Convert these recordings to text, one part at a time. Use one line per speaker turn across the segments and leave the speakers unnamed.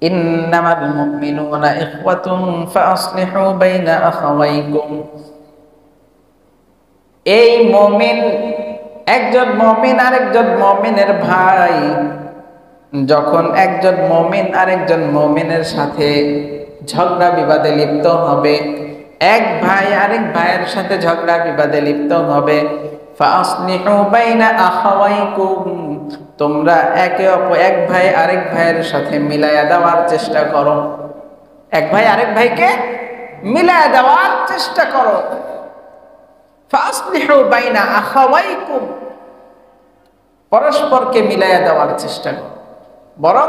ইন্নামাল মুমিনুনা ইখওয়াতুন ফাআসলিহু বাইনা আখাওয়াইকুম। এই মুমিন, একজন মুমিন আরেকজন মুমিনের ভাই। যখন একজন মুমিন আরেকজন মুমিনের সাথে ঝগড়া বিবাদে লিপ্ত হবে, এক ভাই আরেক ভাইয়ের সাথে ঝগড়া বিবাদে লিপ্ত হবে, ফাআসলিহু বাইনা আখাওয়াইকুম, তোমরা এক ভাই আরেক ভাইয়ের সাথে মিলায়া দেওয়ার চেষ্টা করো। এক ভাই আরেক ভাইকে মিলায়া দেওয়ার চেষ্টা করো। ফাআসলিহু বাইনা আখাওয়াইকুম, পরস্পরকে মিলায়া দেওয়ার চেষ্টা করো। বরং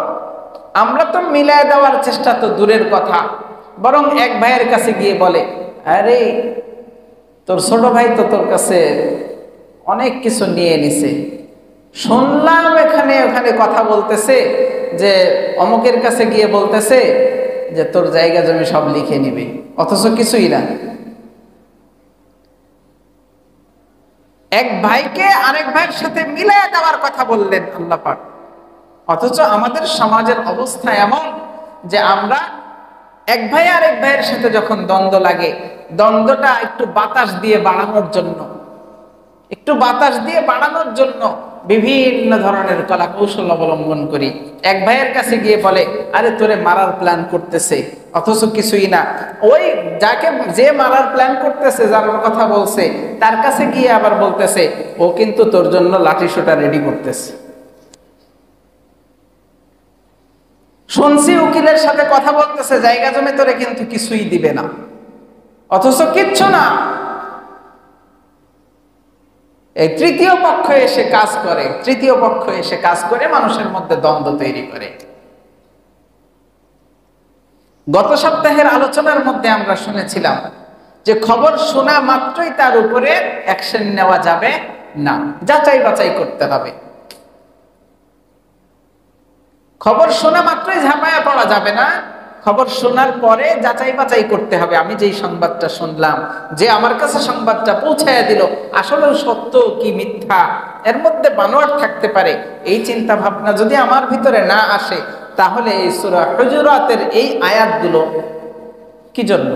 আমরা তো মিলায়া দেওয়ার চেষ্টা তো দূরের কথা, বরং এক ভাইয়ের কাছে গিয়ে বলে, আরে তোর ছোট ভাই তো তোর কাছে অনেক কিছু নিয়ে নিছে, শুনলাম এখানে ওখানে কথা বলতেছে যে অমুকের কাছে গিয়ে বলতেছে যে তোর জায়গা জমি সব লিখে নিবে, অথচ কিছুই না। এক ভাইকে আরেক ভাইয়ের সাথে মিলায়া দেওয়ার কথা বললেন আল্লাহ পাক। অথচ আমাদের সমাজের অবস্থা এমন যে আমরা এক ভাই আরেক ভাইয়ের সাথে যখন দ্বন্দ্ব লাগে, দ্বন্দ্বটা একটু বাতাস দিয়ে বাড়ানোর জন্য বিভিন্ন ধরনের কলা কৌশল অবলম্বন করি। এক ভাইয়ের কাছে গিয়ে বলে, আরে তোরে মারার প্ল্যান করতেছে, অথচ কিছুই না। ওই যে মারার প্ল্যান করতেছে, যার কথা বলছে, তার কাছে গিয়ে আবার বলতেছে ও কিন্তু তোর জন্য লাঠি সোটা রেডি করতেছে। শুনছি উকিলের সাথে কথা বলতেছে জায়গা জমি তোরে কিন্তু কিছুই দিবে না, অথচ কিচ্ছু না। এই তৃতীয় পক্ষ এসে কাজ করে মানুষের মধ্যে দ্বন্দ্ব তৈরি করে। গত সপ্তাহের আলোচনার মধ্যে আমরা শুনেছিলাম যে খবর শোনা মাত্রই তার উপরে অ্যাকশন নেওয়া যাবে না, যাচাই বাছাই করতে হবে। খবর শোনা মাত্রই ঝাঁপায়া পড়া যাবে না, খবর শোনার পরে যাচাই বাছাই করতে হবে। আমি যেই সংবাদটা শুনলাম, যে আমার কাছে সংবাদটা পৌঁছায়া দিল, আসলে সত্য কি মিথ্যা, এর মধ্যে বানোয়াট থাকতে পারে, এই চিন্তা ভাবনা যদি আমার ভিতরে না আসে, তাহলে এই সূরা হুজুরাতের এই আয়াতগুলো কি জন্য,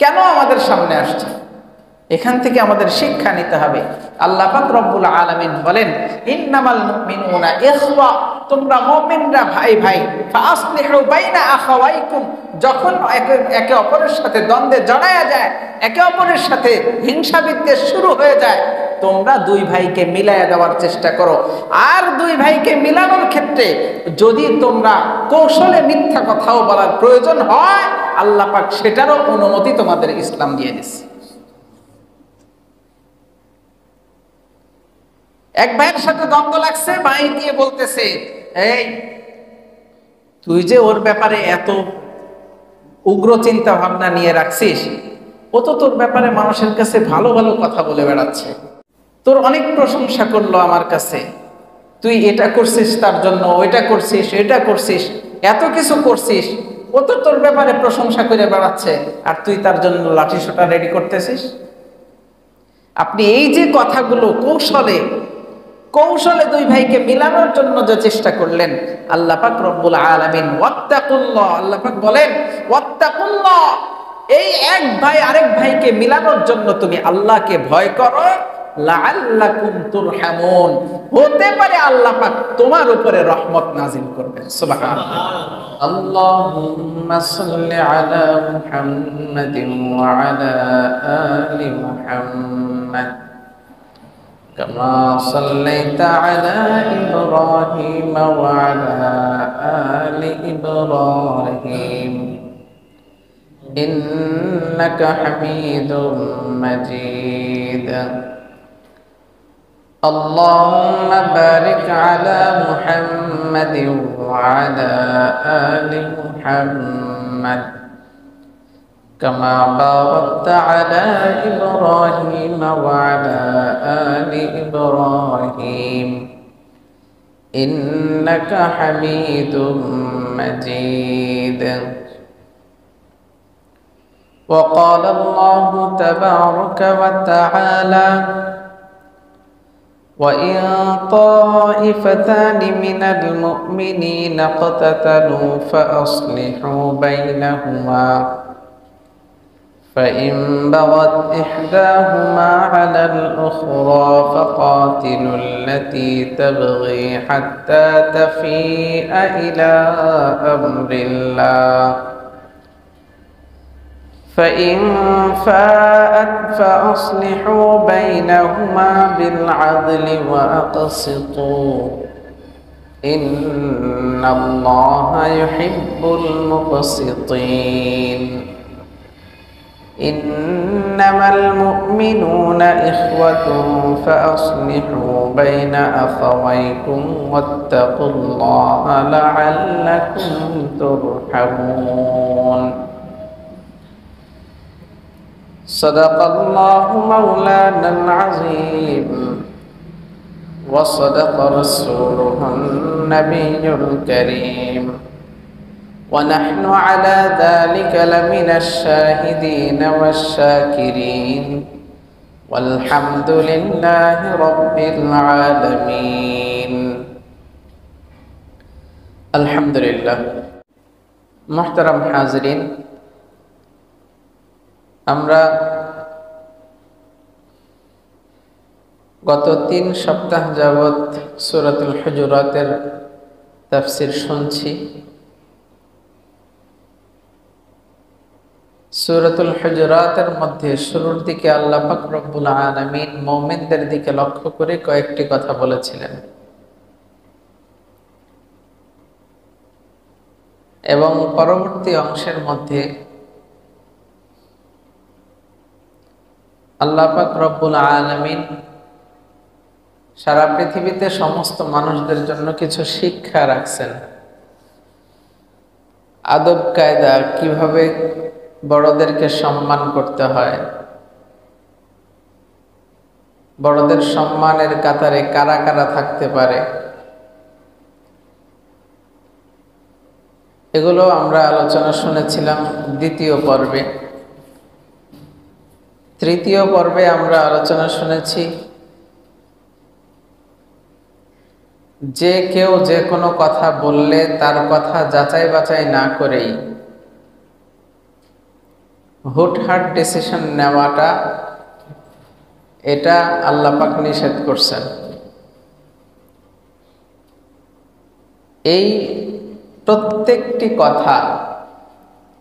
কেন আমাদের সামনে আসছে, এখান থেকে আমাদের শিক্ষা নিতে হবে। আল্লাহ পাক রব্বুল আলামিন বলেন, ইন্নামাল মুমিনুনা ইখওয়া, তোমরা মুমিনরা ভাই ভাই। ফাআসলিহু বাইনা আখাওয়াইকুম, যখন একে অপরের সাথে দ্বন্দ্বে জড়ায়া যায়, একে অপরের সাথে হিংসা বিদ্বেষ শুরু হয়ে যায়, তোমরা দুই ভাইকে মিলায়া দেওয়ার চেষ্টা করো। আর দুই ভাইকে মিলানোর ক্ষেত্রে যদি তোমরা কৌশলে মিথ্যা কথাও বলার প্রয়োজন হয়, আল্লাহ পাক সেটারও অনুমতি তোমাদের ইসলাম দিয়ে দিচ্ছে। এক ভাইয়ের সাথে দ্বন্দ্ব লাগছে, ভাই গিয়ে বলতেছে, এই তুই যে ওর ব্যাপারে এত উগ্র চিন্তা ভাবনা নিয়ে রাখছিস, ও তো তোর ব্যাপারে মানুষের কাছে ভালো ভালো কথা বলে বেড়াচ্ছে, তোর অনেক প্রশংসা করলো আমার কাছে, তুই এটা করছিস তার জন্য, ওইটা করছিস, এটা করছিস, এত কিছু করছিস, ও তো তোর ব্যাপারে প্রশংসা করে বেড়াচ্ছে, আর তুই তার জন্য লাঠি সোটা রেডি করতেছিস। আপনি এই যে কথাগুলো কৌশলে দুই ভাইকে মিলানোর জন্য যে চেষ্টা করলেন, আল্লাহ পাক রব্বুল আলামিন ওয়াত্তাকুল্লাহ, আল্লাহ পাক বলেন ওয়াত্তাকুল্লাহ, এই এক ভাই আরেক ভাইকে মিলানোর জন্য তুমি আল্লাহকে ভয় করো, লাআল্লাকুম তুরহামুন, হতে পারে আল্লাহ পাক তোমার উপরে রহমত নাযিল করবেন। সুবহানাল্লাহ। আল্লাহুম্মা সাল্লি আলা মুহাম্মাদিন ওয়া আলা আলি মুহাম্মাদ كما صليت على إبراهيم وعلى آل إبراهيم إنك حميد مجيد اللهم بارك على محمد وعلى آل محمد كما باركت على إبراهيم وعلى آل إبراهيم إنك حميد مجيد وقال الله تبارك وتعالى وَإِن طَائِفَتَانِ مِنَ الْمُؤْمِنِينَ اقْتَتَلُوا فَأَصْلِحُوا بَيْنَهُمَا فَإِن بَغَتْ إِحْدَاهُمَا عَلَى الْأُخْرَى فَقَاتِلُوا الَّتِي تَبْغِي حَتَّى تَفِيءَ إِلَى أَمْرِ اللَّهِ فَإِن فَاءَتْ فَأَصْلِحُوا بَيْنَهُمَا بِالْعَدْلِ وَأَقْسِطُوا إِنَّ اللَّهَ يُحِبُّ الْمُقْسِطِينَ إِنَّمَا الْمُؤْمِنُونَ إِخْوَةٌ فَأَصْلِحُوا بَيْنَ أَخَوَيْكُمْ وَاتَّقُوا اللَّهَ لَعَلَّكُمْ تُرْحَمُونَ صدق الله مولانا العظيم وصدق رسوله النبي الكريم ونحن على ذلك لمن الشاهدين والشاكرين والحمد لله رب العالمين الحمد لله محترم حاضرين আমরা গত 3 সপ্তাহ যাবত সূরাতুল হুজুরাতের তাফসীর শুনছি। সূরাতুল হুজুরাতের মধ্যে শুরুর দিকে আল্লাহ পাক রব্বুল আলামিন মুমিনদের দিকে লক্ষ্য করে কয়েকটি কথা বলেছিলেন এবং পরবর্তী অংশের মধ্যে আল্লাহ পাক রব্বুল আলামিন সারা পৃথিবীতে সমস্ত মানুষদের জন্য কিছু শিক্ষা রাখছেন। আদব কায়দা, কিভাবে বড়দেরকে সম্মান করতে হয়, বড়দের সম্মানের কাতারে কারা কারা থাকতে পারে, এগুলো আমরা আলোচনা শুনেছিলাম দ্বিতীয় পর্বে। তৃতীয় পর্বে আমরা আলোচনা শুনেছি যে কেউ যে কোনো কথা বললে তার কথা যাচাই বাছাই না করেই হুটহাট ডিসিশন নেওয়াটা, এটা আল্লাহ পাক নিষেধ করছেন। এই প্রত্যেকটি কথা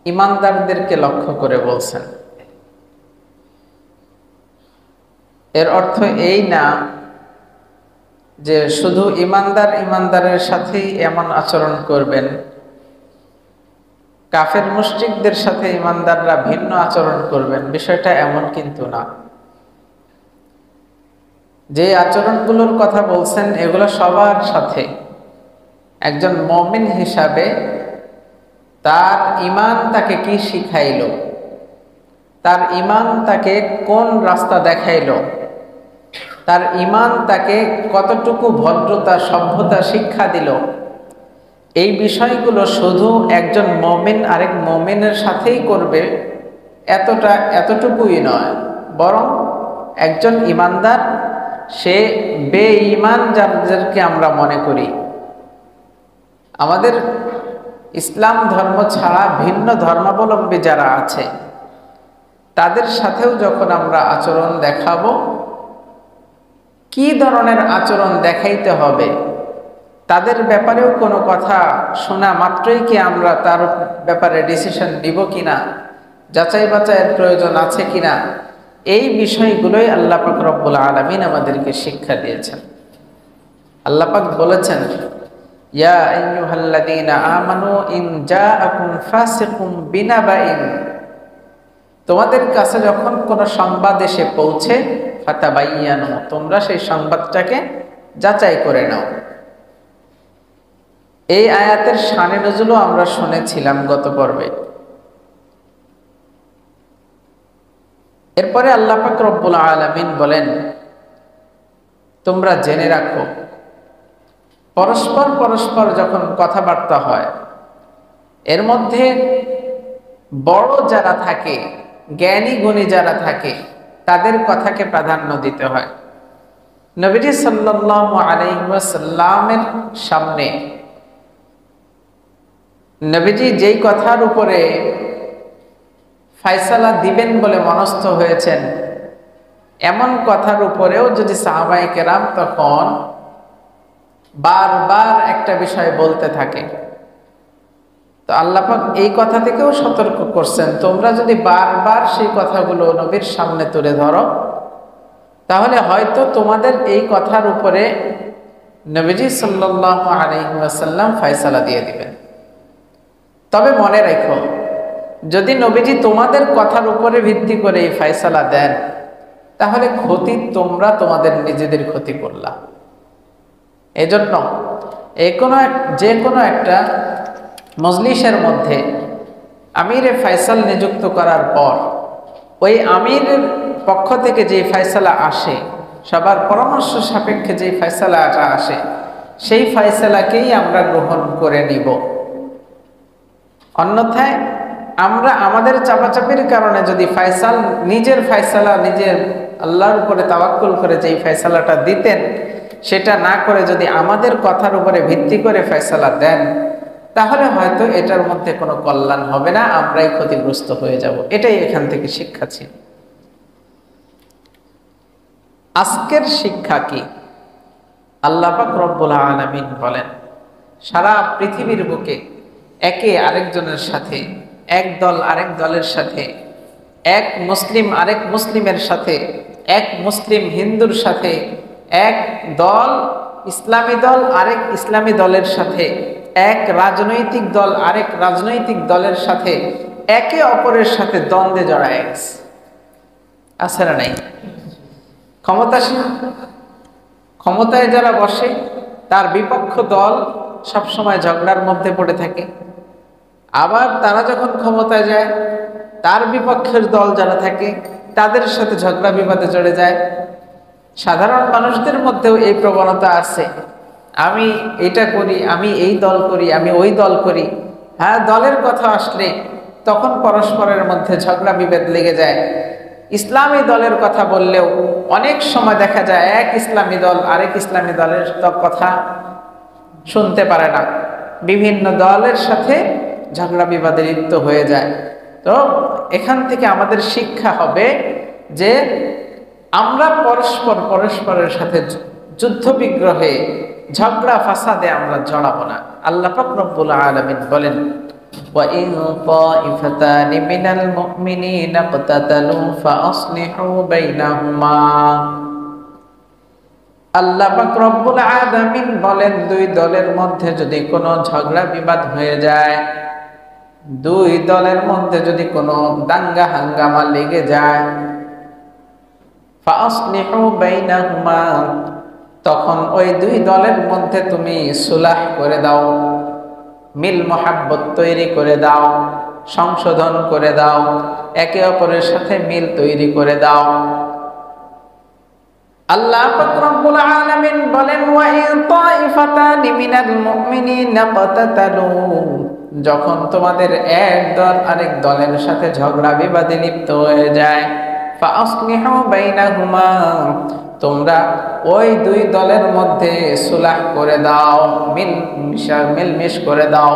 ঈমানদারদেরকে লক্ষ্য করে বলছেন। এর অর্থ এই না যে শুধু ঈমানদারের সাথেই এমন আচরণ করবেন, কাফের মুশরিকদের সাথে ঈমানদাররা ভিন্ন আচরণ করবেন, বিষয়টা এমন কিন্তু না। যে আচরণগুলোর কথা বলছেন এগুলো সবার সাথে একজন মুমিন হিসাবে তার ঈমান তাকে কি শিখাইল, তার ঈমান তাকে কোন রাস্তা দেখাইল, তার ঈমান তাকে কতটুকু ভদ্রতা সভ্যতা শিক্ষা দিল, এই বিষয়গুলো শুধু একজন মুমিন আরেক মুমিনের সাথেই করবে এতটুকুই নয়, বরং একজন ঈমানদার সে বেঈমান যাদেরকে আমরা মনে করি, আমাদের ইসলাম ধর্ম ছাড়া ভিন্ন ধর্মাবলম্বী যারা আছে তাদের সাথেও যখন আমরা আচরণ দেখাবো, কি ধরনের আচরণ দেখাইতে হবে, তাদের ব্যাপারেও কোনো কথা শোনা মাত্রই কি আমরা তার ব্যাপারে ডিসিশন নিব কিনা, যাচাই বাছাইয়ের প্রয়োজন আছে কিনা, এই বিষয়গুলোই আল্লাহ পাক রব্বুল আলামিন আমাদেরকে শিক্ষা দিয়েছেন। আল্লাহ পাক বলেছেন, ইয়া আইয়ুহাল্লাযীনা আমানু ইন জাআকুম ফাসিকুম বিনাবাইন, তোমাদের কাছে যখন কোনো সংবাদ এসে পৌঁছে ফাতাবাইয়ানু, তোমরা সেই সংবাদটাকে যাচাই করে নাও। এই আয়াতের শানে নজুলও আমরা শুনেছিলাম গত পর্বে। এরপরে আল্লাহ পাক রব্বুল আলামিন বলেন, তোমরা জেনে রাখো পরস্পর যখন কথাবার্তা হয় এর মধ্যে বড় যারা থাকে, জ্ঞানী গুণী যারা থাকে, তাদের কথাকে প্রাধান্য দিতে হয়। নবীজি সাল্লাল্লাহু আলাইহি ওয়াসাল্লামের সামনে নবীজি যেই কথার উপরে ফয়সালা দিবেন বলে মনস্থ হয়েছেন, এমন কথার উপরেও যদি সাহাবায়ে কেরাম তখন বারবার একটা বিষয় বলতে থাকে, তো আল্লাহ পাক এই কথা থেকেও সতর্ক করছেন, তোমরা যদি বারবার সেই কথাগুলো নবীর সামনে তুলে ধরো, তাহলে হয়তো তোমাদের এই কথার উপরে নবীজি সাল্লাল্লাহু আলাইহি ওয়াসাল্লাম ফয়সালা দিয়ে দিবেন। তবে মনে রাখো, যদি নবীজি তোমাদের কথার উপরে ভিত্তি করে এই ফয়সালা দেন, তাহলে ক্ষতি তোমরা তোমাদের নিজেদের ক্ষতি করলা। এজন্য যে কোনো একটা মজলিসের মধ্যে আমিরে ফয়সাল নিযুক্ত করার পর ওই আমিরের পক্ষ থেকে যে ফয়সালা আসে, সবার পরামর্শ সাপেক্ষে যে ফয়সালাটা আসে, সেই ফয়সালাকেই আমরা গ্রহণ করে নিব। অন্যথায় আমরা আমাদের চাপাচাপির কারণে যদি নিজের ফয়সালা নিজের আল্লাহর উপরে তাওয়াক্কুল করে যেই ফয়সালাটা দিতেন, সেটা না করে যদি আমাদের কথার উপরে ভিত্তি করে ফয়সালা দেন, তাহলে হয়তো এটার মধ্যে কোনো কল্যাণ হবে না, আমরাই ক্ষতিগ্রস্ত হয়ে যাব। এটাই এখান থেকে শিক্ষা ছিল। আজকের শিক্ষা কি? আল্লাহ পাক রব্বুল আলামিন বলেন, সারা পৃথিবীর বুকে একে আরেকজনের সাথে, এক দল আরেক দলের সাথে, এক মুসলিম আরেক মুসলিমের সাথে, এক মুসলিম হিন্দুর সাথে, এক দল ইসলামী দল আরেক ইসলামী দলের সাথে, এক রাজনৈতিক দল আরেক রাজনৈতিক দলের সাথে একে অপরের সাথে দ্বন্দ্বে জড়ায় গেছে। আছে না নাই? ক্ষমতাসীন, ক্ষমতায় যারা বসে তার বিপক্ষ দল সবসময় ঝগড়ার মধ্যে পড়ে থাকে। আবার তারা যখন ক্ষমতায় যায়, তার বিপক্ষের দল যারা থাকে তাদের সাথে ঝগড়া বিবাদে জড়ে যায়। সাধারণ মানুষদের মধ্যেও এই প্রবণতা আছে, আমি এটা করি, আমি এই দল করি, আমি ওই দল করি। হ্যাঁ, দলের কথা আসলে তখন পরস্পরের মধ্যে ঝগড়া বিভেদ লেগে যায়। ইসলামী দলের কথা বললেও অনেক সময় দেখা যায় এক ইসলামী দল আরেক ইসলামী দলের কথা শুনতে পারে না, বিভিন্ন দলের সাথে ঝগড়া বিবাদে লিপ্ত হয়ে যায়। তো এখান থেকে আমাদের শিক্ষা হবে যে আমরা পরস্পরের সাথে যুদ্ধ বিগ্রহে ঝগড়া ফাসাদে আমরা জড়াবো না। আল্লাহ পাক রব্বুল আলামিন বলেন, وَإِن طَائِفَتَانِ مِنَ الْمُؤْمِنِينَ اقْتَتَلُوا فَأَصْلِحُوا بَيْنَهُمَا। আল্লাহ পাক রব্বুল আলামিন বলেন, দুই দলের মধ্যে যদি কোনো ঝগড়া বিবাদ হয়ে যায়, দুই দলের মধ্যে যদি কোনো দাঙ্গা হাঙ্গামা লেগে যায়, فَأَصْلِحُوا بَيْنَهُمَا, তখন ওই দুই দলের মধ্যে তুমি সুলাহ করে দাও, মিল মোহাব্বত তৈরি করে দাও, সংশোধন করে দাও, একে অপরের সাথে মিল তৈরি করে দাও। আল্লাহ পাক রব্বুল আলামিন বলেন, ওয়া ইন তাইফাতানি মিনাল মুমিনিনা ইকতাতালু, যখন তোমাদের এক দল আরেক দলের সাথে ঝগড়া বিবাদে লিপ্ত হয়ে যায়, ফাসলিহু বাইনাহুমা, তোমরা ওই দুই দলের মধ্যে সুলাহ করে দাও, মিলমিশ করে দাও।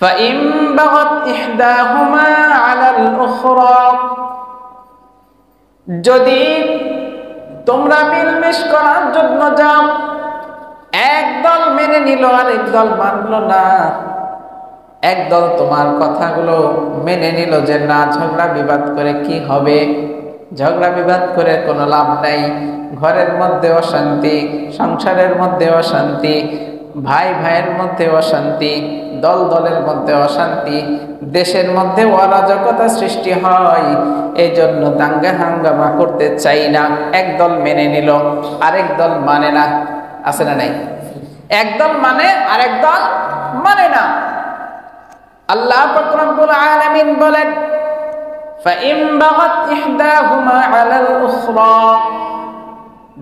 فَإِن بَغَتْ إِحْدَاهُمَا عَلَى الْأُخْرَى, যদি তোমরা মিলমিশ করার জন্য যাও, এক দল মেনে নিল আরেক দল মানল না, এক দল তোমার কথাগুলো মেনে নিল যে না, ঝগড়া বিবাদ করে কি হবে, ঝগড়া বিবাদ করে কোনো লাভ নাই, ঘরের মধ্যে অশান্তি, সংসারের মধ্যে অশান্তি, ভাই ভাইয়ের মধ্যে অশান্তি, দল দলের মধ্যে অশান্তি, দেশের মধ্যে অরাজকতা সৃষ্টি হয়, এই জন্য দাঙ্গা হাঙ্গামা করতে চাই না। এক দল মেনে নিল, আরেক দল মানে না। আছে না নাই? এক দল মানে, আরেক দল মানে না। আল্লাহ পাক রব্বুল আলামিন বলেন, فَإِن بَغَتْ إِحْدَاهُمَا عَلَى الْأُخْرَى,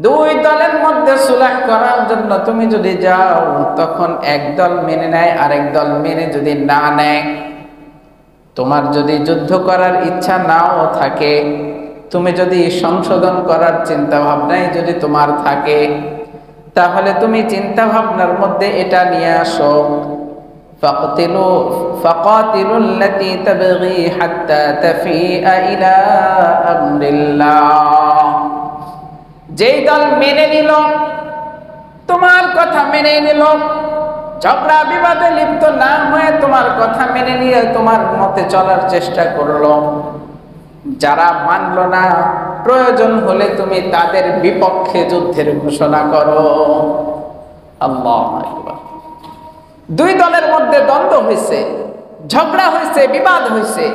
দুই দলের মধ্যে সুলহ করার জন্য তুমি যদি যাও, তখন এক দল মেনে নেয়, আরেক দল মেনে যদি না নেয়, তোমার যদি যুদ্ধ করার ইচ্ছা নাও থাকে, তুমি যদি সংশোধন করার চিন্তা ভাবনাই যদি তোমার থাকে, তাহলে তুমি চিন্তা ভাবনার মধ্যে এটা নিয়ে আসো, ফাকাতিলুল লাতী তাবগী হাত্তা তাফিআ ইলা আমরিল্লাহ। যেই দল মেনে নিল, তোমার কথা মেনে নিল, ঝগড়া বিবাদে লিপ্ত না হয়ে তোমার কথা মেনে নিয়ে তোমার মতে চলার চেষ্টা করলো, যারা মানলো না, প্রয়োজন হলে তুমি তাদের বিপক্ষে যুদ্ধের ঘোষণা করো। আল্লাহু আকবার। দুই দলের মধ্যে দ্বন্দ্ব হয়েছে, ঝগড়া হয়েছে, বিবাদ হয়েছে,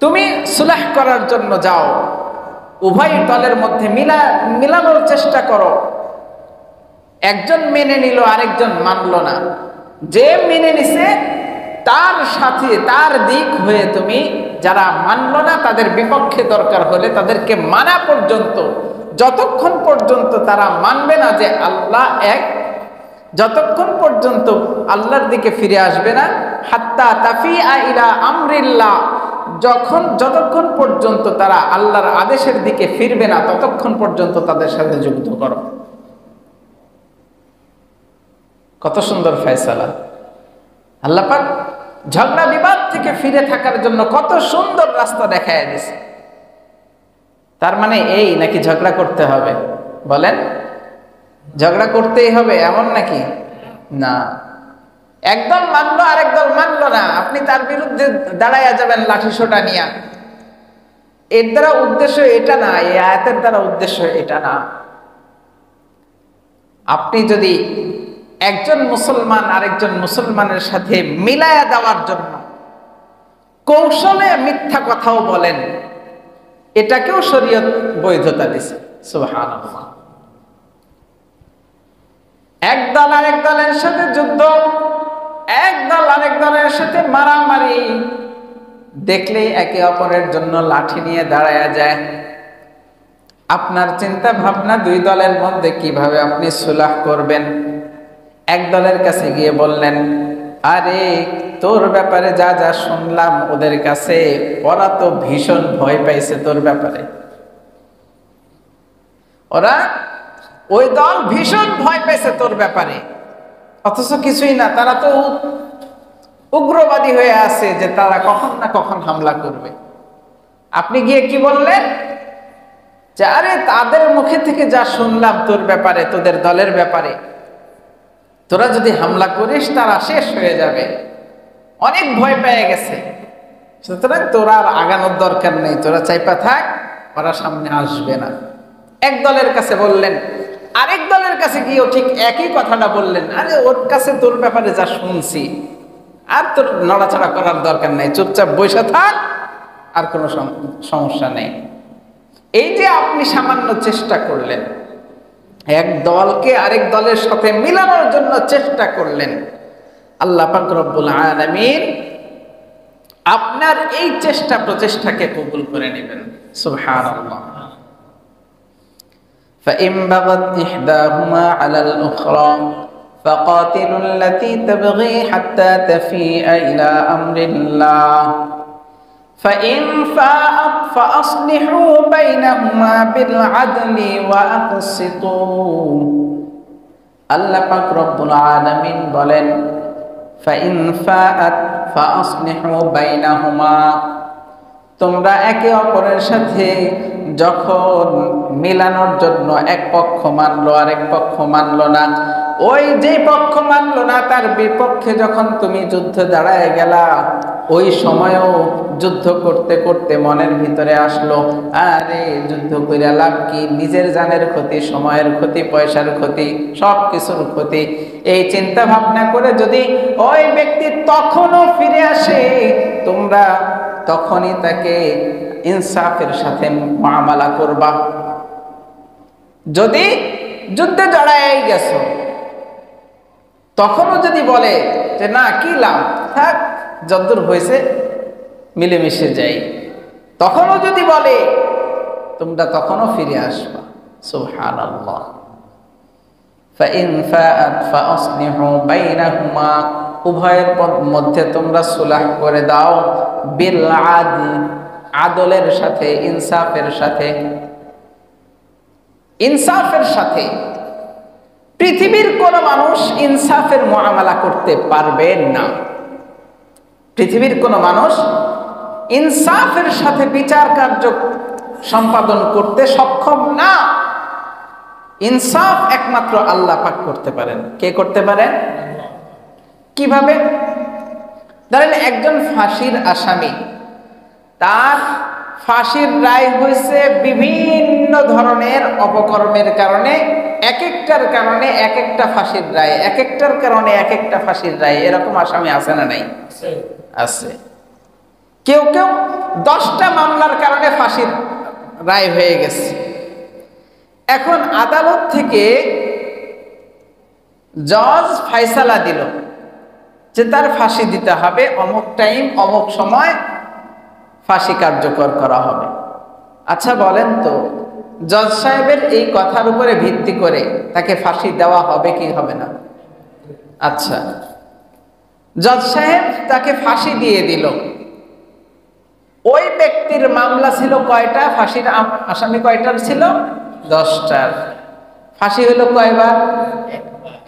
তুমি সুলহ করার জন্য যাও, উভয় দলের মধ্যে মিলানোর চেষ্টা করো। একজন মেনে নিল, আরেকজন মানলো না। যে মেনে নিছে তার সাথে তার দিক হয়ে তুমি, যারা মানলো না তাদের বিপক্ষে দরকার হলে তাদেরকে মানা পর্যন্ত, যতক্ষণ পর্যন্ত তারা মানবে না যে আল্লাহ এক, যতক্ষণ পর্যন্ত আল্লাহর দিকে ফিরে আসবে না, হাত্তা তাফিআ ইলা আমরিল্লাহ, যতক্ষণ পর্যন্ত তারা আল্লাহর আদেশের দিকে ফিরবে না, ততক্ষণ পর্যন্ত তাদের সাথে যুদ্ধ করো। কত সুন্দর ফয়সালা! আল্লাহ পাক ঝগড়া বিবাদ থেকে ফিরে থাকার জন্য কত সুন্দর রাস্তা দেখায় দিয়েছে। তার মানে এই নাকি ঝগড়া করতে হবে? বলেন, ঝগড়া করতেই হবে এমন নাকি? না। একদল মানলো, আরেক দল মানলো না, আপনি তার বিরুদ্ধে দাঁড়াইয়া যাবেন লাঠি সোটা নিয়া। এর দ্বারা উদ্দেশ্য এটা না, এই আয়াতের দ্বারা উদ্দেশ্য এটা না। আপনি যদি একজন মুসলমান আরেকজন মুসলমানের সাথে মিলায়া দেওয়ার জন্য কৌশলে মিথ্যা কথাও বলেন, এটাকেও শরীয়ত বৈধতা দিছে। সুবহানাল্লাহ। এক দল আরেক দলের সাথে যুদ্ধ, এক দল আরেক দলের সাথে মারামারি, দেখলেই একে অপরের জন্য লাঠি নিয়ে দাঁড়ায়া যায়। আপনার চিন্তা ভাবনা দুই দলের মধ্যে কিভাবে আপনি সুলহ করবেন। এক দলের কাছে গিয়ে বললেন, আরে তোর ব্যাপারে যা যা শুনলাম ওদের কাছে, ওরা তো ভীষণ ভয় পাইছে তোর ব্যাপারে। ওই দল ভীষণ ভয় পাইছে তোর ব্যাপারে, অথচ কিছুই না, তারা তো উগ্রবাদী হয়ে আছে যে তারা কখন না কখন হামলা করবে। আপনি গিয়ে কি বললেন যে আরে তাদের মুখে থেকে যা শুনলাম তোর ব্যাপারে, তোদের দলের ব্যাপারে, তোরা যদি হামলা করিস তারা শেষ হয়ে যাবে, অনেক ভয় পেয়ে গেছে, সুতরাং তোরা আর আগানোর দরকার নেই, তোরা চাইপা থাক, ওরা সামনে আসবে না। এক দলের কাছে বললেন। আরেক দলের কাছে গিয়েও ঠিক একই কথাটা বললেন, আরে ওর কাছে তোর ব্যাপারে যা শুনছি, আর তোর নড়াচড়া করার দরকার নেই, চুপচাপ বসে থাক, আর কোনো সমস্যা নেই। এই যে আপনি সামান্য চেষ্টা করলেন, এক দলকে আরেক দলের সাথে মিলানোর জন্য চেষ্টা করলেন, আল্লাহ পাক রব্বুল আলামিন আপনার এই চেষ্টা প্রচেষ্টাকে কবুল করে নেবেন। সুবহানাল্লাহ। فإن بغت إحداهما على الأخرى فقاتلوا التي تبغي حتى تفيء إلى أمر الله فإن فاءت فأصلحوا بينهما بالعدل وأقسطوا। আল্লাহ পাক রব্বুল আলামিন বলেন, فإن فاءت فأصلحوا بينهما, তোমরা একে অপরের সাথে যখন মিলানোর জন্য এক পক্ষ মানলো আরেক পক্ষ মানলো না, ওই যে পক্ষ মানলো না তার বিপক্ষে যখন তুমি যুদ্ধে দাঁড়ায় গেলা, ওই সময়ও যুদ্ধ করতে করতে মনের ভিতরে আসলো, আরে যুদ্ধ কইরা লাভ কি, নিজের জানের ক্ষতি, সময়ের ক্ষতি, পয়সার ক্ষতি, সব কিছুর ক্ষতি। এই চিন্তা ভাবনা করে যদি ওই ব্যক্তি তখনও ফিরে আসে, তোমরা তখনই তাকে ইনসাফের সাথে মুআমালা করবা। যদি যুদ্ধে জড়ায় গেছো, তখনও যদি বলে যে না কি লাভ, থাক যদ্দূর হয়েছে মিলেমিশে যাই, তখনও যদি বলে, তোমরা তখনও ফিরে আসবা। সুবহানাল্লাহ। فإن فاءت فأصلحوا بينهما, উভয়ের মধ্যে তোমরা সুলহ করে দাও, বিল আদল, আদলের সাথে, ইনসাফের সাথে। ইনসাফের সাথে পৃথিবীর কোন মানুষ ইনসাফের মুআমালা করতে পারবে না। পৃথিবীর কোন মানুষ ইনসাফের সাথে বিচার কার্য সম্পাদন করতে সক্ষম না। ইনসাফ একমাত্র আল্লাহ পাক করতে পারেন। কে করতে পারেন? কিভাবে? ধরেন একজন ফাঁসির আসামি, তার ফাঁসির রায় হয়েছে বিভিন্ন ধরনের অপকর্মের কারণে, এক একটার কারণে এক একটা ফাঁসির রায়, এক একটার কারণে এক একটা ফাঁসির রায়। এরকম আসামি আছে না নাই? আছে। কেউ কেউ 10টা মামলার কারণে ফাঁসির রায় হয়ে গেছে। এখন আদালত থেকে জজ ফয়সালা দিল যে তার ফাঁসি দিতে হবে, অমুক টাইম অমুক সময় ফাঁসি কার্যকর করা হবে। আচ্ছা বলেন তো, জজ সাহেবের এই কথার উপরে ভিত্তি করে তাকে ফাঁসি দেওয়া হবে কি হবে না? আচ্ছা, জজ সাহেব তাকে ফাঁসি দিয়ে দিল। ওই ব্যক্তির মামলা ছিল কয়টা? ফাঁসির আসামি কয়টার ছিল? 10টার। ফাঁসি হলো কয়বার?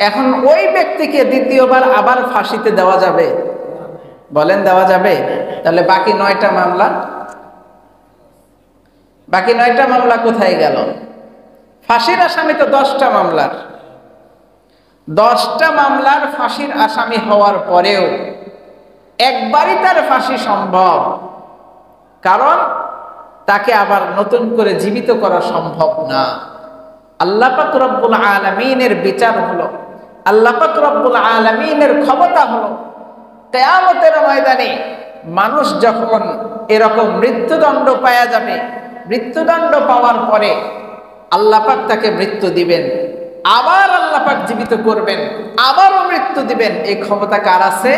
এখন ওই ব্যক্তিকে দ্বিতীয়বার আবার ফাঁসিতে দেওয়া যাবে? বলেন দেওয়া যাবে? তাহলে বাকি 9টা মামলা, বাকি 9টা মামলা কোথায় গেল? ফাঁসির আসামি তো 10টা মামলার, 10টা মামলার ফাঁসির আসামি হওয়ার পরেও একবারই তার ফাঁসি সম্ভব, কারণ তাকে আবার নতুন করে জীবিত করা সম্ভব না। আল্লাহ পাক রব্বুল আলামিনের বিচার হলো, আল্লাহ পাক রব্বুল আলামিনের ক্ষমতা হলো, কিয়ামতের ময়দানে মানুষ যখন এরকম মৃত্যুদণ্ড পাওয়া যাবে, মৃত্যুদণ্ড পাওয়ার পরে আল্লাহ পাক তাকে মৃত্যু দিবেন, আবার আল্লাহ পাক জীবিত করবেন, আবারও মৃত্যু দিবেন। এই ক্ষমতা কার আছে?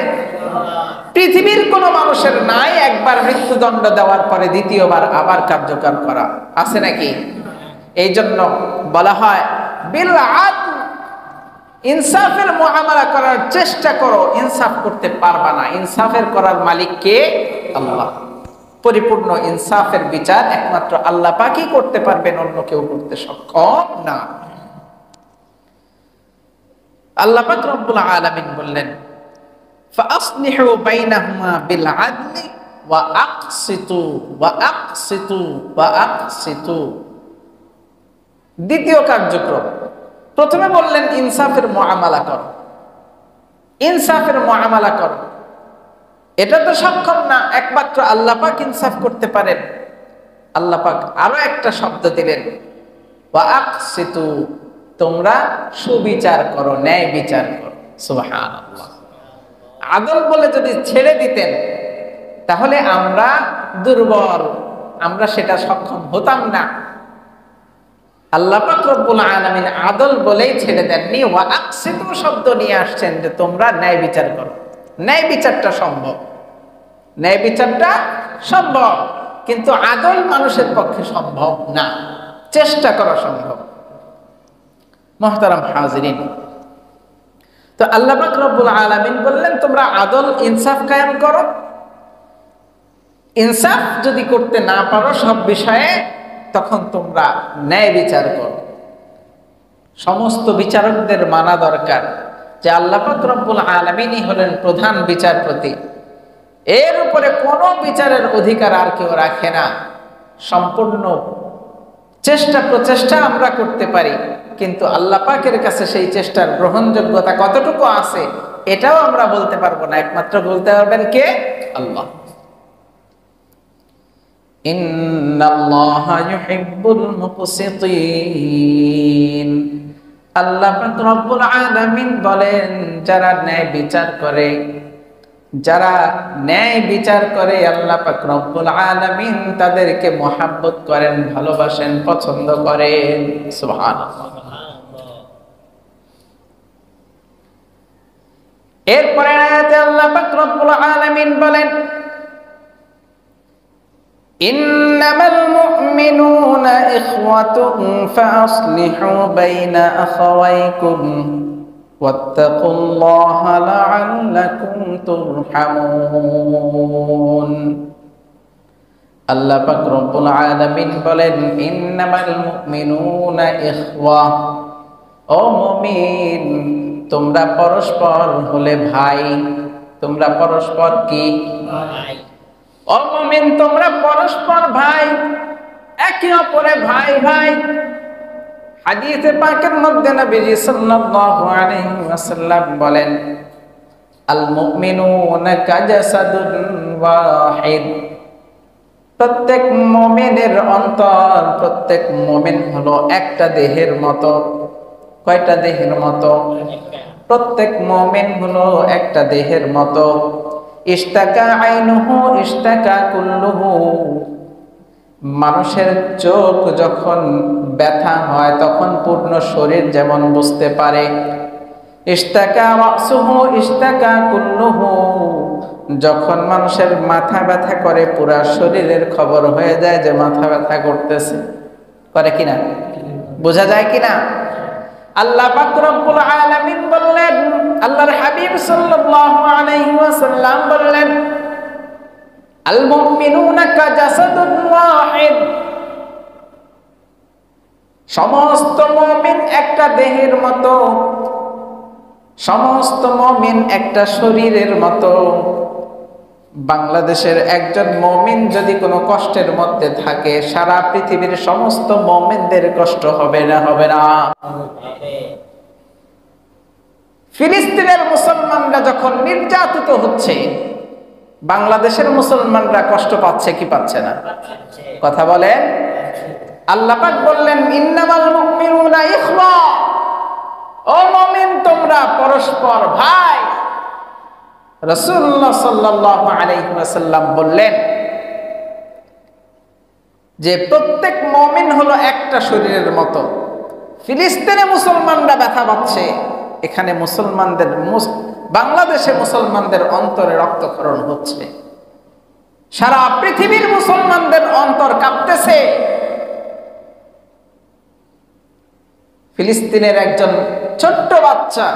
পৃথিবীর কোন মানুষের নাই একবার মৃত্যুদণ্ড দেওয়ার পরে দ্বিতীয়বার আবার কার্যকর করা। আছে নাকি? এই জন্য বলা হয় বিল আদল, ইনসাফের মুআমালা করার চেষ্টা করো। ইনসাফ করতে পারবা না, ইনসাফের করার মালিক কে? আল্লাহ। পরিপূর্ণ ইনসাফের বিচার একমাত্র আল্লাহ পাকই করতে পারবেন, অন্য কেউ করতে সক্ষম না। আল্লাহ পাক রব্বুল আলামিন বললেন ফাসলিহু বাইনাহুমা বিল আদলি ওয়া আকসিতু ওয়া আকসিতু ওয়া আকসিতু। দ্বিতীয় কার্যক্রম, প্রথমে বললেন ইনসাফের মুআমালা করো, ইনসাফের মুআমালা করো। এটা তো সক্ষম না, একমাত্র আল্লাহ পাক ইনসাফ করতে পারেন। আল্লাহ পাক আরো একটা শব্দ দিলেন ওয়া আকসিতু, তোমরা সুবিচার করো, ন্যায় বিচার করো। সুবহানাল্লাহ। আদল বলে যদি ছেড়ে দিতেন তাহলে আমরা দুর্বল, আমরা সেটা সক্ষম হতাম না। আল্লাহ পাক রব্বুল আলামিন আদল বলেই ছেড়ে দেননি, ওয়া আকসিতু শব্দ নিয়ে আসছেন যে তোমরা ন্যায় বিচার করো। ন্যায় বিচারটা সম্ভব, ন্যায় বিচারটা সম্ভব, কিন্তু আদল মানুষের পক্ষে সম্ভব না, চেষ্টা করা সম্ভব। মুহতারাম হাজিরিন, তো আল্লাহ পাক রব্বুল আলামিন বললেন তোমরা আদল ইনসাফ কায়েম করো। ইনসাফ যদি করতে না পারো সব বিষয়ে, তখন তোমরা ন্যায় বিচার করো। সমস্ত বিচারকদের মানা দরকার যে আল্লাহ পাক রব্বুল আলামিনই হলেন প্রধান বিচারপতি, এর উপরে কোনো বিচারের অধিকার আর কেউ রাখে না। সম্পূর্ণ চেষ্টা প্রচেষ্টা আমরা করতে পারি, কিন্তু আল্লাহ পাকের কাছে সেই চেষ্টার গ্রহণযোগ্যতা কতটুকু আছে এটাও আমরা বলতে পারবো না, একমাত্র বলতে পারবেন কে? আল্লাহ। ইন্নাল্লাহা ইউহিব্বুল মুকসিতিন। আল্লাহ পাক রব্বুল আলামিন বলেন যারা ন্যায় বিচার করে, যারা ন্যায় বিচার করে আল্লাহ পাক রব্বুল আলামিন তাদেরকে মহব্বত করেন, ভালোবাসেন, পছন্দ করেন। সুবহানাল্লাহ। এরপরে আয়াতে আল্লাহ পাক রব্বুল আলামিন বলেন ইন্নামাল মুমিনুনা ইখওয়াতুন ফাসলিহু বাইনা আখাওয়াইকুম ওয়াত্তাকুল্লাহা লাআল্লাকুম তুরহামুন। আল্লাহ পাক রব্বুল আলামিন বলেন, ইন্নামাল মুমিনুনা ইখওয়া, ও মুমিন তোমরা পরস্পর হলে ভাই। তোমরা পরস্পর কি ভাই? ও মুমিন তোমরা পরস্পর ভাই, একে অপরে ভাই ভাই। হাদিসে পাকের মধ্যে নবীজি সাল্লাল্লাহু আলাইহি ওয়াসাল্লাম বলেন, আল মুমিনুনা কাজাসাদুন ওয়াহিদ, প্রত্যেক মুমিনের অন্তর, প্রত্যেক মুমিন হলো একটা দেহের মতো। কয়টা দেহের মতো? প্রত্যেক মুমিন হলো একটা দেহের মতো। ইশতাকা আইনুহু ইশতাকা কুল্লুহু, মানুষের চোখ যখন ব্যথা হয় তখন পূর্ণ শরীর যেমন বুঝতে পারে। ইশতাকা রাসুহু ইশতাকা কুল্লুহু, যখন মানুষের মাথা ব্যথা করে পুরা শরীরের খবর হয়ে যায় যে মাথা ব্যথা করতেছে। করে কিনা? বোঝা যায় কিনা? আল্লাহ পাক রব্বুল আলামিন বললেন, আল্লাহর হাবিব সাল্লাল্লাহু আলাইহি ওয়াসাল্লাম বললেন, আল মুমিনুনা কাজাসাদুন ওয়াহিদ, সমস্ত মুমিন একটা দেহের মতো, সমস্ত মুমিন একটা শরীরের মতো। বাংলাদেশের একজন মুমিন যদি কোনো কষ্টের মধ্যে থাকে, সারা পৃথিবীর সমস্ত মুমিনদের কষ্ট হবে না? হবে না? ফিলিস্তিনের মুসলমানরা যখন নির্যাতিত হচ্ছে, বাংলাদেশের মুসলমানরা কষ্ট পাচ্ছে কি পাচ্ছে না? কথা বলেন। আল্লাহ পাক বললেন, ইন্নামাল মুমিনুনা ইখওয়া, ও মুমিন তোমরা পরস্পর ভাই। রাসূলুল্লাহ সাল্লাল্লাহু আলাইহি ওয়াসাল্লাম বললেন যে প্রত্যেক মুমিন হলো একটা শরীরের মতো। ফিলিস্তিনে মুসলমানরা ব্যথা পাচ্ছে, এখানে মুসলমানদের, বাংলাদেশে মুসলমানদের অন্তরে রক্তক্ষরণ হচ্ছে, সারা পৃথিবীর মুসলমানদের অন্তর কাঁপতেছে। ফিলিস্তিনের একজন ছোট্ট বাচ্চা,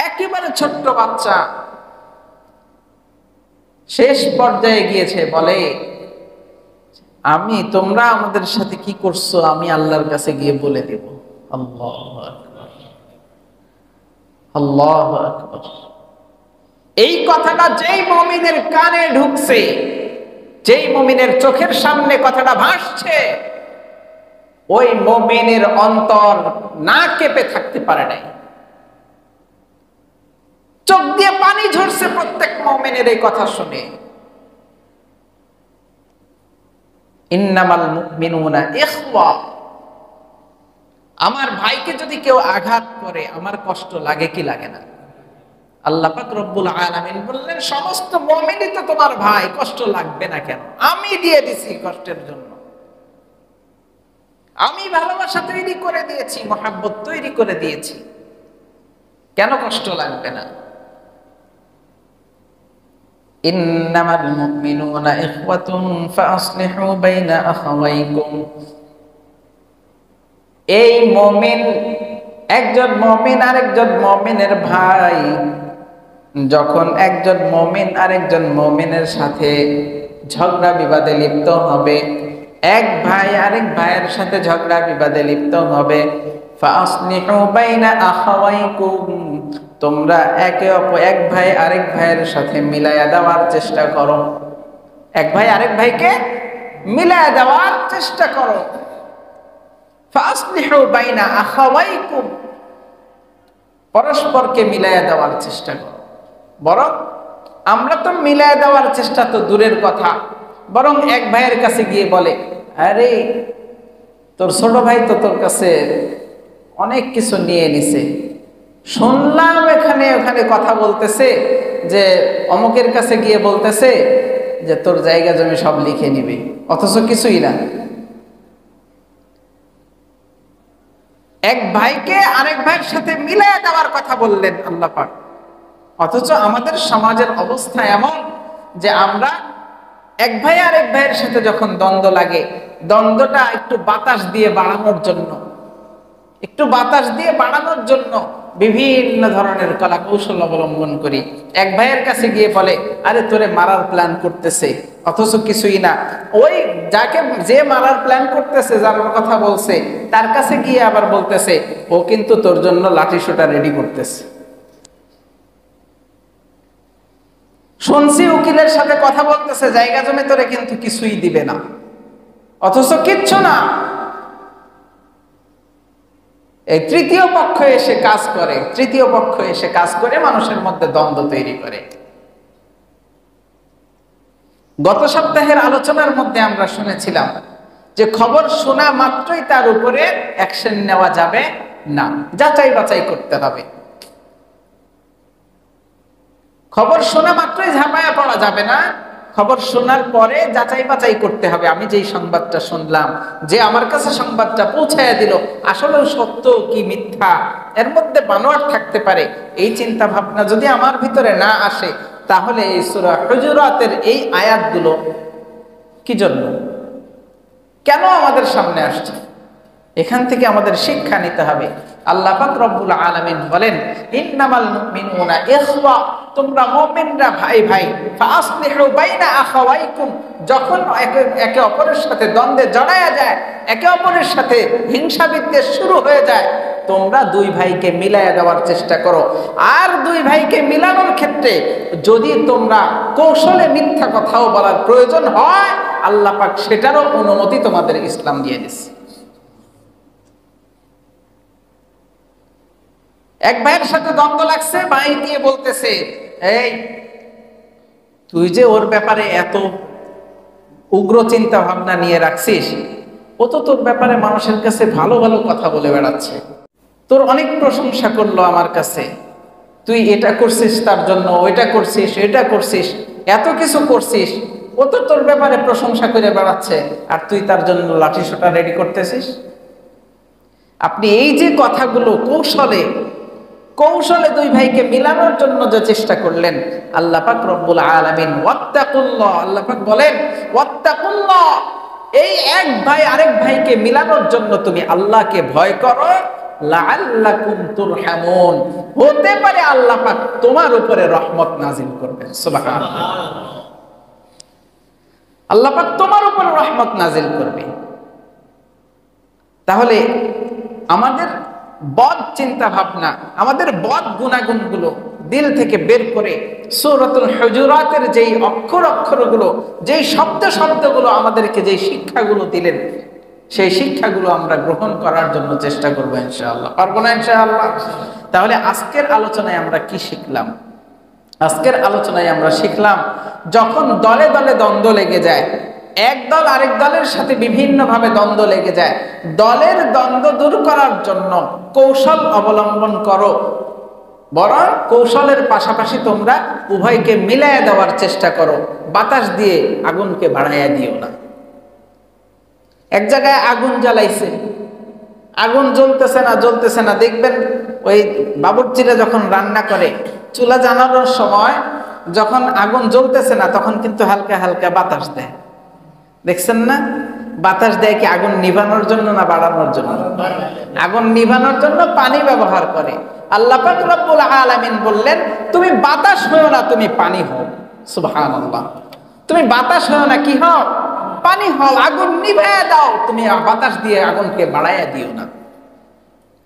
একেবারে ছোট্ট বাচ্চা, শেষ পর্যায়ে গিয়েছে, বলে তোমরা আমাদের সাথে কি করছো আমি আল্লাহর কাছে গিয়ে বলে দেব। আল্লাহু আকবার, আল্লাহু আকবার। এই কথাটা যেই মুমিনের কানে ঢুকছে, যেই মুমিনের চোখের সামনে কথাটা ভাসছে, ওই মুমিনের অন্তর না কেঁপে থাকতে পারে নাই। চোখ দিয়ে পানি ঝরছে প্রত্যেক মুমিনের এই কথা শুনে। ইন্নামাল মুমিনুনা ইখওয়া, আমার ভাইকে যদি কেউ আঘাত করে আমার কষ্ট লাগে কি লাগে না? আল্লাহ পাক রব্বুল আলামিন বললেন, সমস্ত মুমিনই তো তোমার ভাই, কষ্ট লাগবে না কেন? আমি দিয়ে দিছি কষ্টের জন্য, আমি ভালোবাসা তৈরি করে দিয়েছি, মহব্বত তৈরি করে দিয়েছি, কেন কষ্ট লাগবে না? ইন্নামাল মুমিনুনা ইখওয়াতুন ফাআসলিহু বাইনা আখাওয়াইকুম, এই মুমিন, একজন মুমিন আরেকজন মুমিনের ভাই। যখন একজন মুমিন আরেকজন মুমিনের সাথে ঝগড়া বিবাদে লিপ্ত হবে, এক ভাই আরেক ভাইয়ের সাথে ঝগড়া বিবাদে লিপ্ত হবে, ফাআসলিহু বাইনা আখাওয়াইকুম, তোমরা এক ভাই আরেক ভাইয়ের সাথে মিলায়া দেওয়ার চেষ্টা করো। এক ভাই আরেক ভাইকে মিলায়া দেওয়ার চেষ্টা করো। ফাআসলিহু বাইনা আখাওয়াইকুম, পরস্পরকে মিলায়া দেওয়ার চেষ্টা করো। বরং আমরা তো মিলায়া দেওয়ার চেষ্টা তো দূরের কথা, বরং এক ভাইয়ের কাছে গিয়ে বলে, আরে তোর ছোট ভাই তো তোর কাছে অনেক কিছু নিয়ে নিছে, শুনলাম এখানে ওখানে কথা বলতেছে যে অমুকের কাছে গিয়ে বলতেছে যে তোর জায়গা জমি সব লিখে নিবি, অথচ কিছুই না। এক ভাইকে আরেক ভাইয়ের সাথে মিলায়া দেওয়ার কথা বললেন আল্লাহ পাক, অথচ আমাদের সমাজের অবস্থা এমন যে আমরা এক ভাই আরেক ভাইয়ের সাথে যখন দ্বন্দ্ব লাগে, দ্বন্দ্বটা একটু বাতাস দিয়ে বাড়ানোর জন্য, বিভিন্ন ধরনের কলা কৌশল অবলম্বন করি। এক ভাইয়ের কাছে গিয়ে বলে, আরে তোরে মারার প্ল্যান করতেছে, অথচ কিছুই না। ওই যে মারার প্ল্যান করতেছে, যার কথা বলছে, তার কাছে গিয়ে আবার বলতেছে ও কিন্তু তোর জন্য লাঠি সোটা রেডি করতেছে। শুনছি উকিলের সাথে কথা বলতেছে, জায়গা জমি তোরে কিন্তু কিছুই দিবে না, অথচ কিচ্ছু না। এই তৃতীয় পক্ষ এসে কাজ করে মানুষের মধ্যে দ্বন্দ্ব তৈরি করে। গত সপ্তাহের আলোচনার মধ্যে আমরা শুনেছিলাম যে খবর শোনা মাত্রই তার উপরে অ্যাকশন নেওয়া যাবে না, যাচাই বাছাই করতে হবে। খবর শোনা মাত্রই ঝাঁপায়া পড়া যাবে না, খবর শোনার পরে যাচাই বাছাই করতে হবে। আমি যেই সংবাদটা শুনলাম, যে আমার কাছে সংবাদটা পৌঁছায়া দিল, আসলে সত্য কি মিথ্যা, এর মধ্যে বানোয়াট থাকতে পারে, এই চিন্তা ভাবনা যদি আমার ভিতরে না আসে, তাহলে এই সূরা হুজুরাতের এই আয়াতগুলো কি জন্য, কেন আমাদের সামনে আসছে, এখান থেকে আমাদের শিক্ষা নিতে হবে। আল্লাহ পাক রব্বুল আলামিন বলেন, ইন্নামাল মুমিনুনা ইখওয়া, তোমরা মুমিনরা ভাই ভাই, ফাসলিহু বাইনা আখাওয়াইকুম, যখন একে অপরের সাথে দ্বন্দ্বে জড়ায়া যায়, একে অপরের সাথে হিংসা বিদ্বেষ শুরু হয়ে যায়, তোমরা দুই ভাইকে মিলায়া দেওয়ার চেষ্টা করো। আর দুই ভাইকে মিলানোর ক্ষেত্রে যদি তোমরা কৌশলে মিথ্যা কথাও বলার প্রয়োজন হয়, আল্লাহ পাক সেটারও অনুমতি তোমাদের ইসলাম দিয়ে দিয়েছে। এক ভাইয়ের সাথে দ্বন্দ্ব লাগছে, ভাই দিয়ে বলতেছে, এই তুই যে ওর ব্যাপারে এত উগ্র চিন্তা ভাবনা নিয়ে রাখছিস, ও তো তোর ব্যাপারে মানুষের কাছে ভালো ভালো কথা বলে বেড়াচ্ছে, তোর অনেক প্রশংসা করলো আমার কাছে, তুই এটা করছিস তার জন্য, ওইটা করছিস, এটা করছিস, এত কিছু করছিস, ও তো তোর ব্যাপারে প্রশংসা করে বেড়াচ্ছে, আর তুই তার জন্য লাঠি সোটা রেডি করতেছিস। আপনি এই যে কথাগুলো কৌশলে দুই ভাইকে মিলানোর জন্য যে চেষ্টা করলেন, আল্লাহ পাক রব্বুল আলামিন ওয়াত্তাকুল্লাহ, আল্লাহ পাক বলেন ওয়াত্তাকুল্লাহ, এই এক ভাই আরেক ভাইকে মিলানোর জন্য তুমি আল্লাহকে ভয় করো, লাআল্লাকুম তুরহামুন, হতে পারে আল্লাহ পাক তোমার উপরে রহমত নাজিল করবেন। সুবহানাল্লাহ, আল্লাহ পাক তোমার উপরে রহমত নাজিল করবে। তাহলে আমাদের বদ চিন্তা ভাবনা, আমাদের বদ গুণাগুণগুলো দিল থেকে বের করে সূরাতুল হুজুরাতের যেই অক্ষরগুলো, যেই শব্দগুলো আমাদেরকে যেই শিক্ষাগুলো দিলেন, সেই শিক্ষাগুলো আমরা গ্রহণ করার জন্য চেষ্টা করবো ইনশাআল্লাহ। পারবো না ইনশাআল্লাহ? তাহলে আজকের আলোচনায় আমরা কি শিখলাম? আজকের আলোচনায় আমরা শিখলাম, যখন দলে দলে দ্বন্দ্ব লেগে যায়, এক দল আরেক দলের সাথে বিভিন্নভাবে দ্বন্দ্ব লেগে যায়, দলের দ্বন্দ্ব দূর করার জন্য কৌশল অবলম্বন করো, বরং কৌশলের পাশাপাশি তোমরা উভয়কে মিলাইয়া দেওয়ার চেষ্টা করো, বাতাস দিয়ে আগুনকে বাড়াইয়া দিও না। এক জায়গায় আগুন জ্বালাইছে, আগুন জ্বলতেছে না, দেখবেন ওই বাবুর্চিরা যখন রান্না করে, চুলা জ্বালানোর সময় যখন আগুন জ্বলতেছে না, তখন কিন্তু হালকা হালকা বাতাস দেয়, দেখছেন না? বাতাস দেয় কি আগুন নিভানোর জন্য না বাড়ানোর জন্য? আগুন নিভানোর জন্য পানি ব্যবহার করে। আল্লাহ পাক রব্বুল আলামিন বললেন, তুমি বাতাস হও না, তুমি পানি হও। সুবহানাল্লাহ, তুমি বাতাস হও না, কি হও? পানি হও। আগুন নিভাইয়া দাও, তুমি বাতাস দিয়ে আগুনকে বাড়াইয়া দিও না।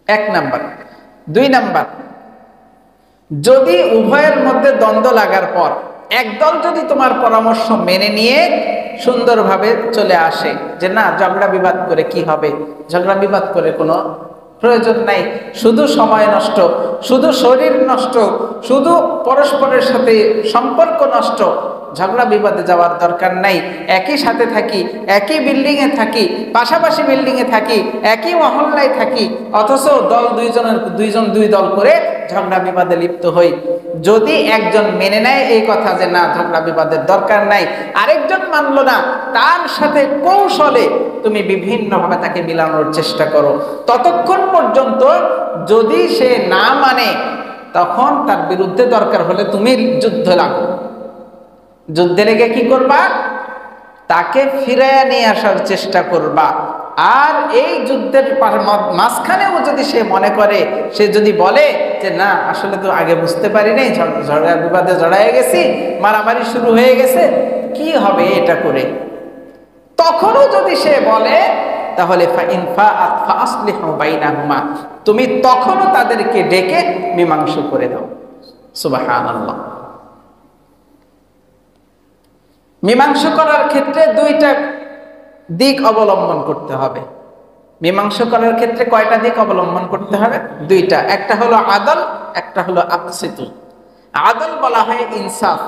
এক নাম্বার। দুই নাম্বার, যদি উভয়ের মধ্যে দ্বন্দ্ব লাগার পর একদল যদি তোমার পরামর্শ মেনে নিয়ে সুন্দরভাবে চলে আসে যে না, ঝগড়া বিবাদ করে কি হবে, ঝগড়া বিবাদ করে কোনো প্রয়োজন নাই, শুধু সময় নষ্ট, শুধু শরীর নষ্ট, শুধু পরস্পরের সাথে সম্পর্ক নষ্ট, ঝগড়া বিবাদে যাওয়ার দরকার নাই। একই সাথে থাকি, একই বিল্ডিংয়ে থাকি, পাশাপাশি বিল্ডিংয়ে থাকি, একই মহল্লায় থাকি, অথচ দুইজন দুই দল করে ঝগড়া বিবাদে লিপ্ত হই। যদি একজন মেনে নেয় এই কথা যে না, ঝগড়া বিবাদের দরকার নাই, আরেকজন মানলো না, তার সাথে কৌশলে তুমি বিভিন্নভাবে তাকে মিলানোর চেষ্টা করো। ততক্ষণ পর্যন্ত যদি সে না মানে, তখন তার বিরুদ্ধে দরকার হলে তুমি যুদ্ধ লাগো। যুদ্ধে লেগে কি করবা? তাকে ফিরাইয়া নিয়ে আসার চেষ্টা করবা। আর এই যুদ্ধের মাঝখানেও যদি সে মনে করে, সে যদি বলে যে না আসলে তো আগে বুঝতে পারি নাই, ঝগড়া বিবাদে জড়ায় গেছি, মারামারি শুরু হয়ে গেছে, কি হবে এটা করে, তখনও যদি সে বলে তাহলে তুমি তখনও তাদেরকে ডেকে মীমাংসা করে দাও। সুবহানাল্লাহ। মীমাংসা করার ক্ষেত্রে দুইটা দিক অবলম্বন করতে হবে। মীমাংসা করার ক্ষেত্রে কয়টা দিক অবলম্বন করতে হবে? দুইটা। একটা হলো আদল, একটা হলো আকসিতু। আদল বলা হয় ইনসাফ।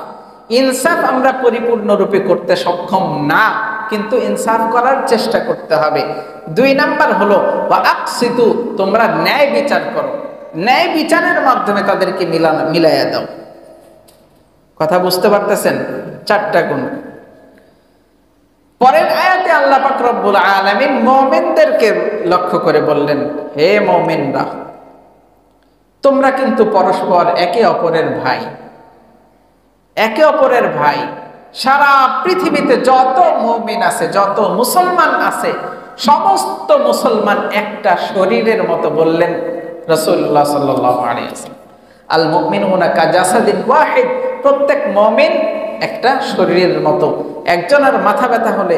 ইনসাফ আমরা পরিপূর্ণরূপে করতে সক্ষম না, কিন্তু ইনসাফ করার চেষ্টা করতে হবে। দুই নাম্বার হলো আকসিতু, তোমরা ন্যায় বিচার করো। ন্যায় বিচারের মাধ্যমে তাদেরকে মিলাইয়া দাও। কথা বুঝতে পারতেছেন? চারটা গুণ। পরের আয়াতে আল্লাহ পাক রব্বুল আলামিন মুমিনদেরকে লক্ষ্য করে বললেন, হে মুমিনরা, তোমরা কিন্তু পরস্পর একে অপরের ভাই, একে অপরের ভাই। সারা পৃথিবীতে যত মুমিন আছে, যত মুসলমান আছে, সমস্ত মুসলমান একটা শরীরের মতো বললেন রাসূলুল্লাহ সাল্লাল্লাহু আলাইহি ওয়াসাল্লাম। আল মুমিনুনা কাজাসাদিন ওয়াহিদ, প্রত্যেক মুমিন একটা শরীরের মতো। একজনের মাথা ব্যথা হলে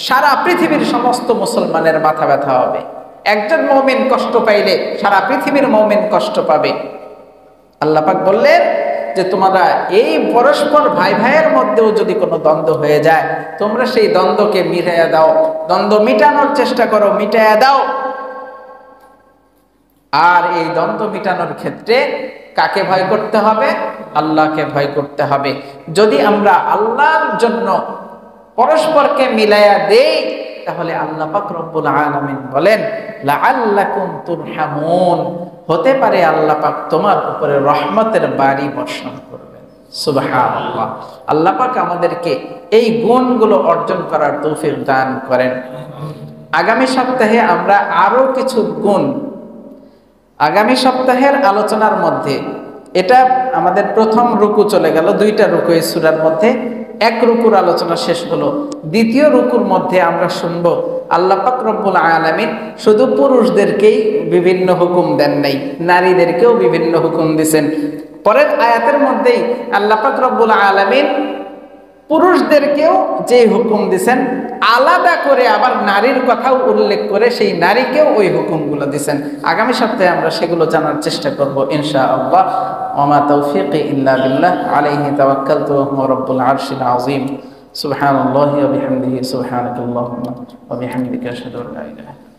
সারা পৃথিবীর সমস্ত মুসলমানের মাথা ব্যথা হবে। একজন মুমিন কষ্ট পাইলে সারা পৃথিবীর মুমিন কষ্ট পাবে। আল্লাহ পাক বললেন যে তোমরা এই পরস্পর ভাই ভাইয়ের মধ্যেও যদি কোনো দ্বন্দ্ব হয়ে যায়, তোমরা সেই দ্বন্দ্বকে মিটাইয়া দাও, দ্বন্দ্ব মিটানোর চেষ্টা করো, মিটাইয়া দাও। আর এই দ্বন্দ্ব মিটানোর ক্ষেত্রে কাকে ভয় করতে হবে? আল্লাহকে ভয় করতে হবে। যদি আমরা আল্লাহর জন্য পরস্পরকে মিলাইয়া দেই, তাহলে আল্লাহ পাক রব্বুল আলামিন বলেন লাআল্লাকুম তুরহামুন, হতে পারে আল্লাহ পাক তোমার উপরে রহমতের বাড়ি বর্ষণ করবেন। সুবহানাল্লাহ। আল্লাহ পাক আমাদেরকে এই গুণগুলো অর্জন করার তৌফিক দান করেন। আগামী সপ্তাহে আমরা আরো কিছু গুণ, আগামী সপ্তাহের আলোচনার মধ্যে, এটা আমাদের প্রথম রুকু চলে গেল, দুইটা রুকু এই সূরার মধ্যে। এক রুকুর আলোচনা শেষ হলো, দ্বিতীয় রুকুর মধ্যে আমরা শুনবো আল্লাহ পাক রব্বুল আলামিন শুধু পুরুষদেরকেই বিভিন্ন হুকুম দেন নাই, নারীদেরকেও বিভিন্ন হুকুম দিয়েছেন। পরের আয়াতের মধ্যেই আল্লাহ পাক রব্বুল আলামিন পুরুষদেরকেও যে হুকুম দিয়েছেন, আলাদা করে আবার নারীর কথাও উল্লেখ করে সেই নারীকেও ওই হুকুমগুলো দিয়েছেন। আগামী সপ্তাহে আমরা সেগুলো জানার চেষ্টা করব ইনশাআল্লাহ। ওমা তৌফিকি ইল্লা বিল্লাহ, আলাইহি তাওয়াক্কালতু ওয়া হুয়া রাব্বুল আরশিল আযীম। সুবহানাল্লাহি ওয়া বিহামদিহি, সুবহানাকাল্লাহুম্মা ওয়া বিহামদিকা, আশহাদু আল্লা ইলাহা ইল্লা আনতা।